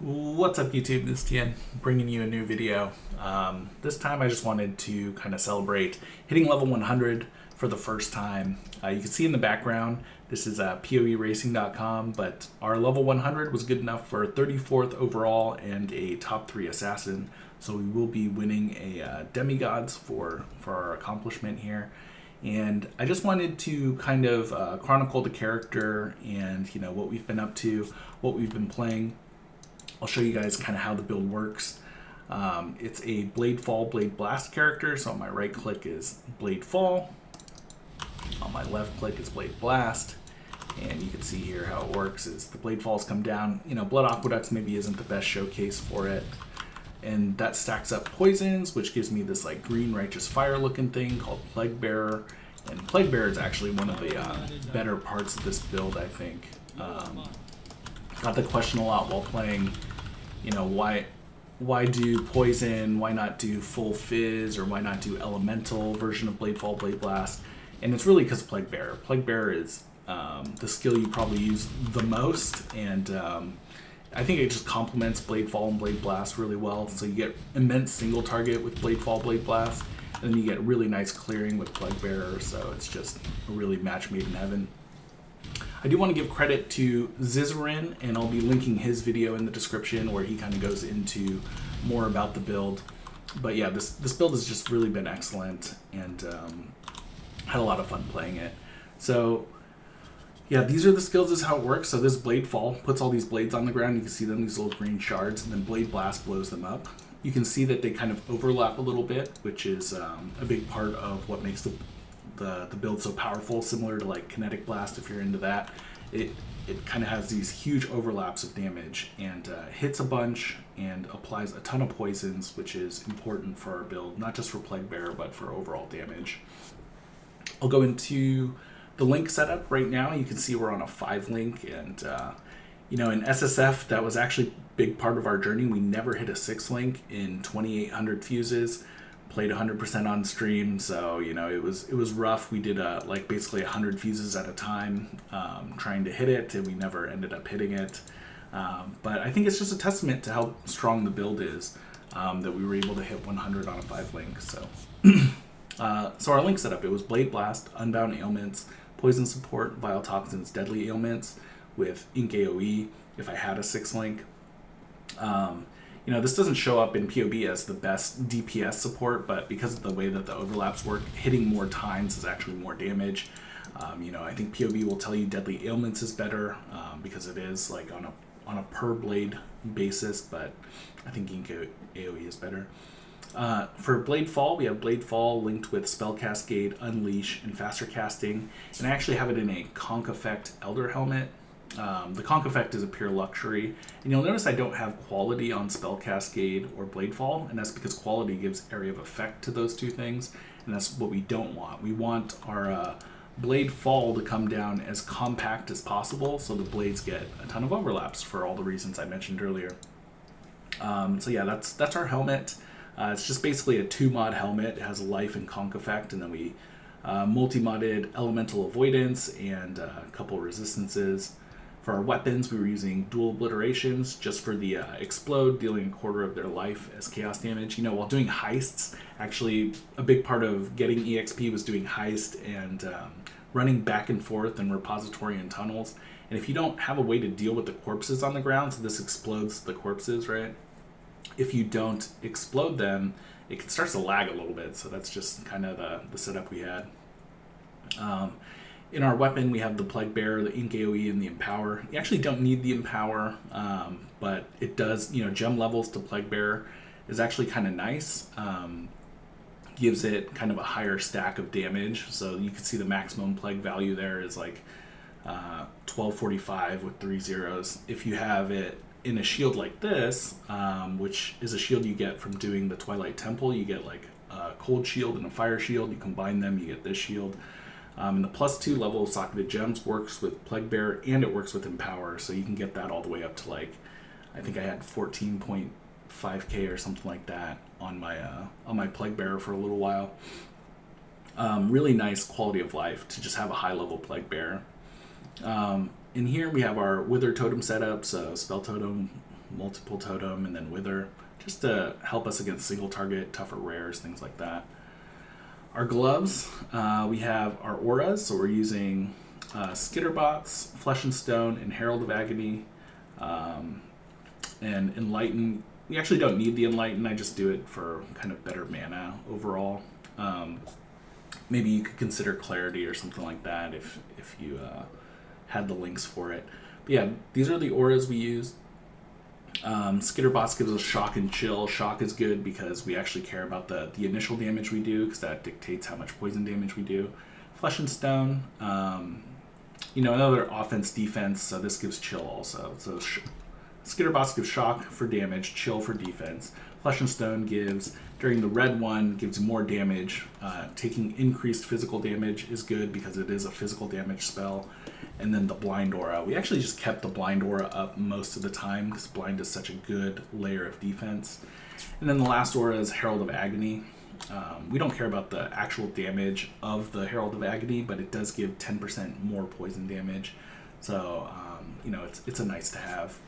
What's up YouTube, this is thi3n bringing you a new video. This time I just wanted to kind of celebrate hitting level 100 for the first time. You can see in the background, this is poeracing.com, but our level 100 was good enough for 34th overall and a top 3 assassin. So we will be winning a demigods for our accomplishment here. And I just wanted to kind of chronicle the character and what we've been up to, what we've been playing. I'll show you guys kind of how the build works. It's a Bladefall, Bladeblast character, so on my right click is Bladefall, on my left click is Bladeblast, and you can see here how it works is the Bladefalls come down. Blood Aqueducts maybe isn't the best showcase for it, and that stacks up poisons, which gives me this like green righteous fire looking thing called Plague Bearer, and Plague Bearer is actually one of the better parts of this build, I think. Got the question a lot while playing, why do poison, why not do full fizz, or why not do elemental version of Bladefall, Bladeblast? And it's really because Plague Bearer. Plague Bearer is the skill you probably use the most, and I think it just complements Bladefall and Bladeblast really well. So you get immense single target with Bladefall, Bladeblast, and then you get really nice clearing with Plague Bearer, so it's just a really match made in heaven. I do want to give credit to thi3n, and I'll be linking his video in the description where he kind of goes into more about the build. But yeah, this build has just really been excellent, and had a lot of fun playing it. So yeah, these are the skills, this is how it works. So this Bladefall puts all these blades on the ground. You can see them, these little green shards, and then Bladeblast blows them up. You can see that they kind of overlap a little bit, which is a big part of what makes the build so powerful, similar to like Kinetic Blast if you're into that. It kind of has these huge overlaps of damage and hits a bunch and applies a ton of poisons, which is important for our build, not just for Plague Bearer, but for overall damage. I'll go into the link setup right now. You can see we're on a 5 link, and in SSF, that was actually a big part of our journey. We never hit a 6 link in 2,800 fuses. Played 100% on stream, so it was rough. We did basically 100 fuses at a time, trying to hit it, and we never ended up hitting it. But I think it's just a testament to how strong the build is, that we were able to hit 100 on a 5 link. So, so our link setup, it was Blade Blast, Unbound Ailments, Poison Support, Vile Toxins, Deadly Ailments with Ink AoE if I had a 6 link. This doesn't show up in POB as the best DPS support, but because of the way that the overlaps work, hitting more times is actually more damage. I think POB will tell you Deadly Ailments is better, because it is like on a per blade basis, but I think Ink AoE is better. For Bladefall, we have Bladefall linked with Spell Cascade, Unleash, and Faster Casting, and I actually have it in a Conch Effect Elder Helmet. The Conch Effect is a pure luxury, and you'll notice I don't have quality on Spell Cascade or Bladefall, and that's because quality gives area of effect to those two things, and that's what we don't want. We want our Bladefall to come down as compact as possible, so the blades get a ton of overlaps for all the reasons I mentioned earlier. So yeah, that's our helmet. It's just basically a 2-mod helmet. It has a life and Conch Effect, and then we multi-modded Elemental Avoidance and a couple resistances. For our weapons, we were using dual obliterations just for the explode, dealing a quarter of their life as chaos damage. While doing heists, actually a big part of getting EXP was doing heist and running back and forth in repository and tunnels. And if you don't have a way to deal with the corpses on the ground, so this explodes the corpses, right? If you don't explode them, it starts to lag a little bit. So that's just kind of the setup we had. In our weapon, we have the Plague Bearer, the Ink AoE, and the Empower. You actually don't need the Empower, but it does, gem levels to Plague Bearer is actually kind of nice. Gives it kind of a higher stack of damage. So you can see the maximum Plague value there is like 1245 with 3 zeros. If you have it in a shield like this, which is a shield you get from doing the Twilight Temple, you get like a cold shield and a fire shield. You combine them, you get this shield. And the +2 level of socketed gems works with Plague Bearer, and it works with Empower, so you can get that all the way up to like, I think I had 14.5k or something like that on my Plague Bearer for a little while. Really nice quality of life to just have a high level Plague Bearer. In here we have our Wither Totem setup, so Spell Totem multiple totem, and then wither, just to help us against single target, tougher rares, things like that. Our gloves, we have our auras, so we're using Skitterbots, Flesh and Stone, and Herald of Agony, and Enlighten. We actually don't need the Enlighten, I just do it for kind of better mana overall. Maybe you could consider Clarity or something like that if you had the links for it. But yeah, these are the auras we use. Skitterbots gives us Shock and Chill. Shock is good because we actually care about the initial damage we do, because that dictates how much poison damage we do. Flesh and Stone, another offense defense, so this gives Chill also. So Skitterbots gives Shock for damage, Chill for defense. Flesh and Stone gives, during the red one, gives more damage. Taking increased physical damage is good because it is a physical damage spell. And then the Blind Aura. We actually just kept the Blind Aura up most of the time because Blind is such a good layer of defense. And then the last aura is Herald of Agony. We don't care about the actual damage of the Herald of Agony, but it does give 10% more poison damage. So, it's a nice to have.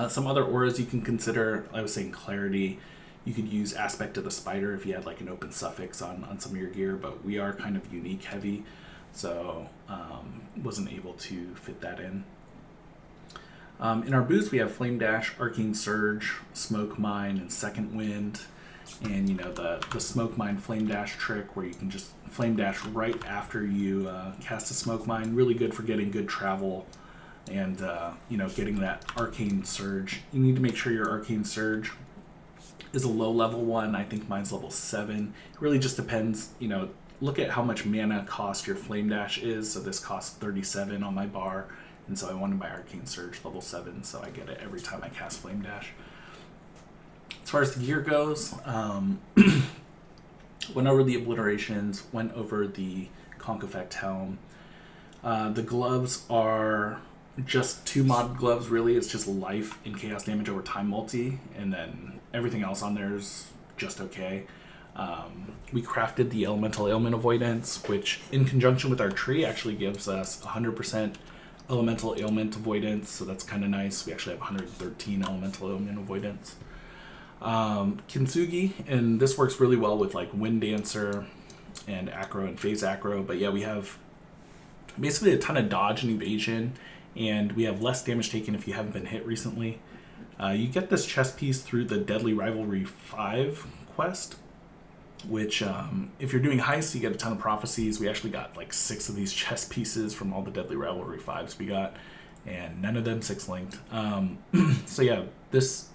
Some other auras you can consider, I was saying Clarity. You could use Aspect of the Spider if you had like an open suffix on some of your gear, but we are kind of unique heavy, so wasn't able to fit that in. In our boots, we have Flame Dash, Arcane Surge, Smoke Mine, and Second Wind. And the Smoke Mine Flame Dash trick where you can just Flame Dash right after you cast a Smoke Mine. Really good for getting good travel and getting that Arcane Surge. You need to make sure your Arcane Surge is a low level one. I think mine's level 7. It really just depends. Look at how much mana cost your Flame Dash is. So this costs 37 on my bar, and so I wanted my Arcane Surge level 7, so I get it every time I cast Flame Dash. As far as the gear goes, went over the Obliterations, went over the Conch Effect Helm. The gloves are just 2 mod gloves, really. It's just life and chaos damage over time multi, and then everything else on there is just okay. We crafted the Elemental Ailment Avoidance, which in conjunction with our tree actually gives us 100% Elemental Ailment Avoidance, so that's kind of nice. We actually have 113 Elemental Ailment Avoidance. Kintsugi, and this works really well with like Wind Dancer and Acro and Phase Acro, but yeah, we have basically a ton of dodge and evasion, and we have less damage taken if you haven't been hit recently. You get this chest piece through the Deadly Rivalry 5 quest, which if you're doing Heist, you get a ton of prophecies. We actually got like 6 of these chest pieces from all the Deadly Rivalry 5s we got, and none of them 6-linked. So yeah, this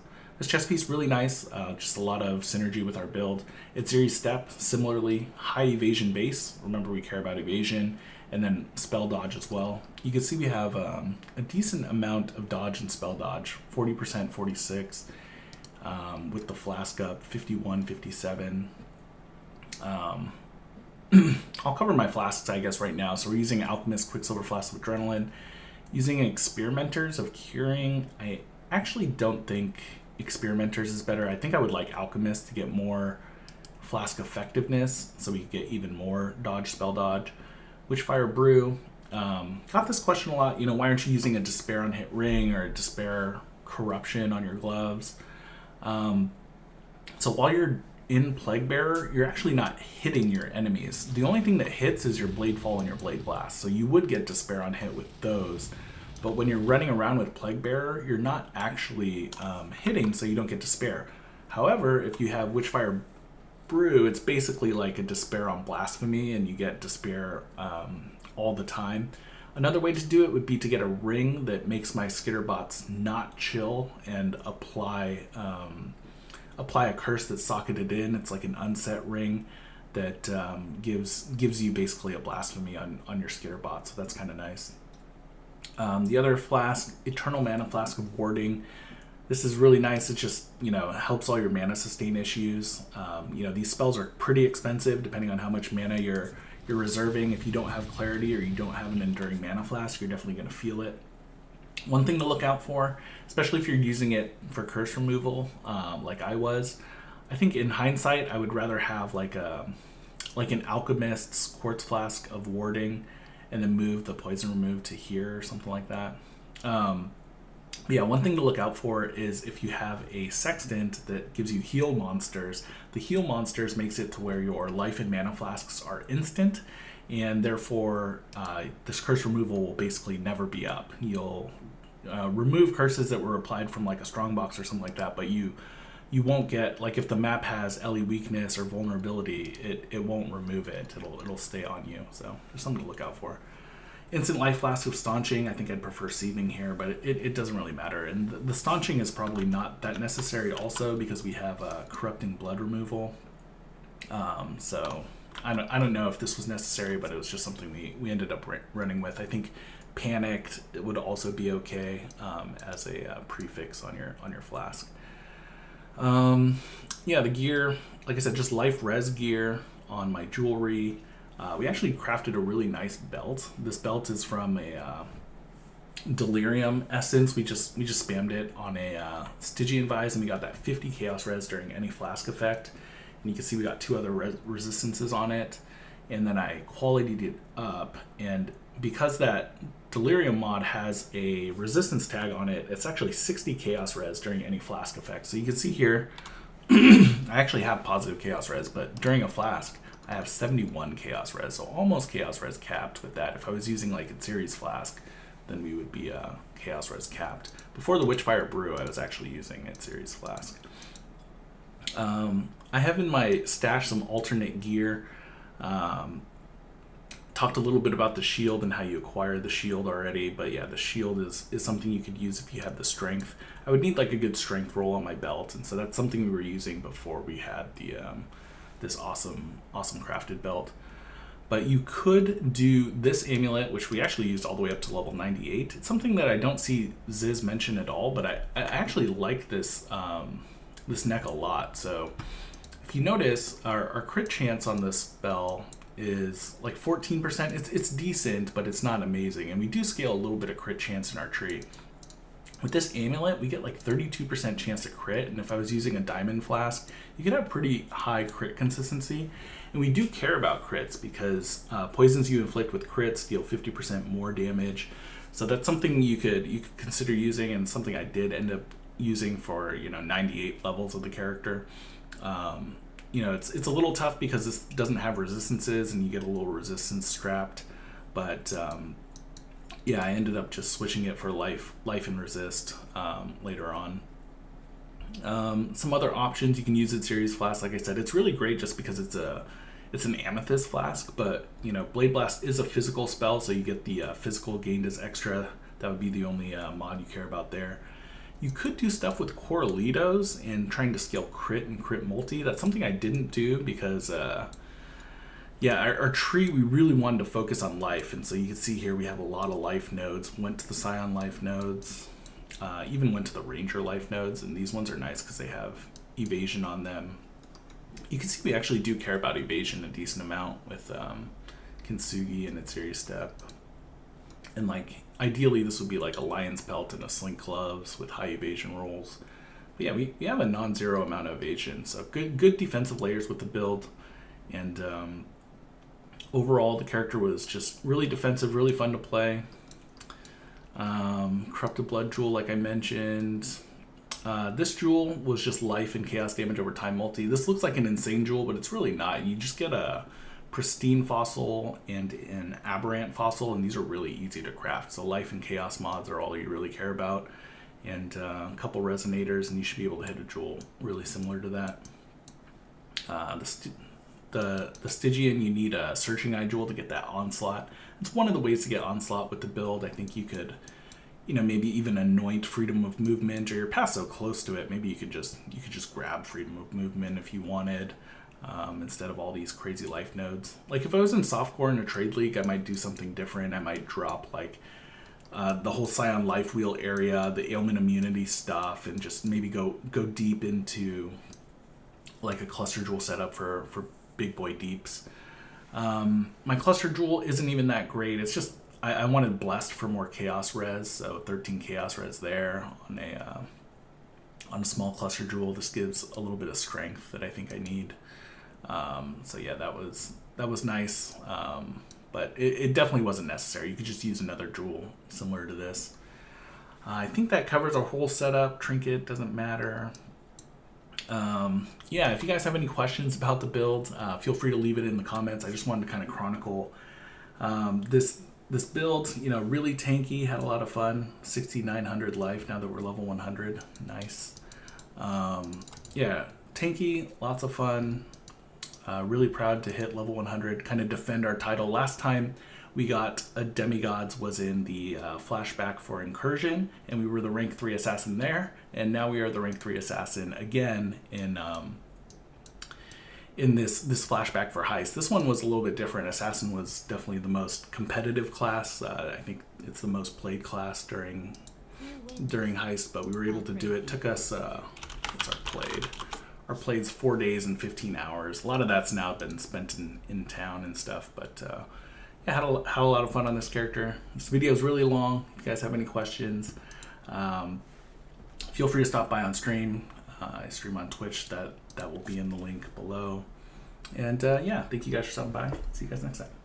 chest piece really nice, just a lot of synergy with our build. It's Series Step, similarly high evasion base. Remember, we care about evasion, and then spell dodge as well. You can see we have a decent amount of dodge and spell dodge, 40%, 46, with the Flask up, 51, 57. I'll cover my flasks, I guess, right now. So we're using Alchemist Quicksilver Flask of Adrenaline. Using Experimenters of Curing, I actually don't think Experimenters is better. I think I would like Alchemist to get more Flask effectiveness, so we get even more dodge, spell dodge. Witchfire Brew. Got this question a lot, why aren't you using a Despair on Hit Ring or a Despair Corruption on your gloves? So while you're in Plague Bearer, you're actually not hitting your enemies. The only thing that hits is your Bladefall and your Bladeblast, so you would get Despair on Hit with those. But when you're running around with Plague Bearer, you're not actually hitting, so you don't get Despair. However, if you have Witchfire Brew, it's basically like a Despair on Blasphemy, and you get Despair all the time. Another way to do it would be to get a ring that makes my Skitterbots not chill and apply a curse that's socketed in. It's like an unset ring that gives you basically a Blasphemy on your Skitterbot, so that's kind of nice. The other flask, Eternal Mana Flask of Warding. This is really nice. It just, helps all your mana sustain issues. These spells are pretty expensive depending on how much mana you're reserving. If you don't have Clarity or you don't have an Enduring Mana Flask, you're definitely going to feel it. One thing to look out for, especially if you're using it for curse removal, like I was, I think in hindsight I would rather have like an Alchemist's Quartz Flask of Warding and then move the Poison Remove to here or something like that. Yeah, one thing to look out for is if you have a sextant that gives you heal monsters. The heal monsters makes it to where your life and mana flasks are instant, and therefore this curse removal will basically never be up. You'll remove curses that were applied from like a strongbox or something like that, but you won't get, like, if the map has LE weakness or vulnerability, it won't remove it. It'll stay on you. So there's something to look out for. Instant life flask with staunching, I think I'd prefer seething here, but it doesn't really matter. And the staunching is probably not that necessary also because we have corrupting blood removal. So I don't know if this was necessary, but it was just something we ended up running with. I think panicked would also be okay as a prefix on your flask. Yeah, the gear, like I said, just life res gear on my jewelry. We actually crafted a really nice belt. This belt is from a delirium essence. We just spammed it on a Stygian vise, and we got that 50 chaos res during any flask effect. And you can see we got 2 other resistances on it, and then I qualityed it up. And because that delirium mod has a resistance tag on it, it's actually 60 chaos res during any flask effect. So you can see here, I actually have positive chaos res, but during a flask, I have 71 chaos res, so almost chaos res capped with that. If I was using like a series flask, then we would be chaos res capped. Before the Witchfire Brew, I was actually using a series flask. I have in my stash some alternate gear. Talked a little bit about the shield and how you acquire the shield already, but yeah, the shield is something you could use if you have the strength. I would need like a good strength roll on my belt, and so that's something we were using before we had the this awesome crafted belt. But you could do this amulet, which we actually used all the way up to level 98. It's something that I don't see Ziz mention at all, but I actually like this this neck a lot. So if you notice, our crit chance on this spell is like 14%. It's decent, but it's not amazing. And we do scale a little bit of crit chance in our tree. With this amulet, we get like 32% chance to crit, and if I was using a diamond flask, you could have pretty high crit consistency. And we do care about crits because poisons you inflict with crits deal 50% more damage. So that's something you could consider using, and something I did end up using for 98 levels of the character. It's a little tough because this doesn't have resistances, and you get a little resistance strapped, but yeah, I ended up just switching it for life and resist later on. Some other options, you can use it series flask. Like I said, it's really great just because it's an amethyst flask, but Bladeblast is a physical spell, so you get the physical gained as extra. That would be the only mod you care about there. You could do stuff with Coralitos and trying to scale crit and crit multi. That's something I didn't do because our tree, we really wanted to focus on life, and so you can see here we have a lot of life nodes. Went to the Scion life nodes, even went to the Ranger life nodes, and these ones are nice because they have evasion on them. You can see we actually do care about evasion a decent amount with Kintsugi and its series step. And like ideally this would be like a lion's pelt and a slink gloves with high evasion rolls. But yeah, we have a non-zero amount of evasion, so good defensive layers with the build. And overall, the character was just really defensive, really fun to play. Corrupted Blood Jewel, like I mentioned. This jewel was just life and chaos damage over time multi. This looks like an insane jewel, but it's really not. You just get a pristine fossil and an aberrant fossil, and these are really easy to craft. So life and chaos mods are all you really care about. And a couple resonators, and you should be able to hit a jewel really similar to that. The Stygian, you need a Searching Eye Jewel to get that Onslaught. It's one of the ways to get Onslaught with the build. I think you could, maybe even anoint Freedom of Movement, or you're past so close to it, maybe you could just grab Freedom of Movement if you wanted, instead of all these crazy life nodes. Like if I was in softcore in a trade league, I might do something different. I might drop like the whole Scion life wheel area, the ailment immunity stuff, and just maybe go deep into like a cluster jewel setup for big boy deeps. My cluster jewel isn't even that great. It's just I wanted blessed for more chaos res, so 13 chaos res there on a small cluster jewel. This gives a little bit of strength that I think I need. So yeah, that was nice, but it definitely wasn't necessary. You could just use another jewel similar to this. I think that covers our whole setup. Trinket doesn't matter. Yeah, if you guys have any questions about the build, feel free to leave it in the comments. I just wanted to kind of chronicle this build. You know, really tanky, had a lot of fun. 6,900 life now that we're level 100. Nice. Yeah, tanky, lots of fun. Really proud to hit level 100, kind of defend our title. Last time we got a Demigods was in the Flashback for Incursion, and we were the rank 3 assassin there, and now we are the rank 3 assassin again in this Flashback for Heist. This one was a little bit different. Assassin was definitely the most competitive class. I think it's the most played class during Heist, but we were able to do it. Took us, what's our played? Our play's 4 days and 15 hours. A lot of that's now been spent in town and stuff, but yeah, had a lot of fun on this character. This video is really long. If you guys have any questions, feel free to stop by on stream. I stream on Twitch. That will be in the link below. And yeah, thank you guys for stopping by. See you guys next time.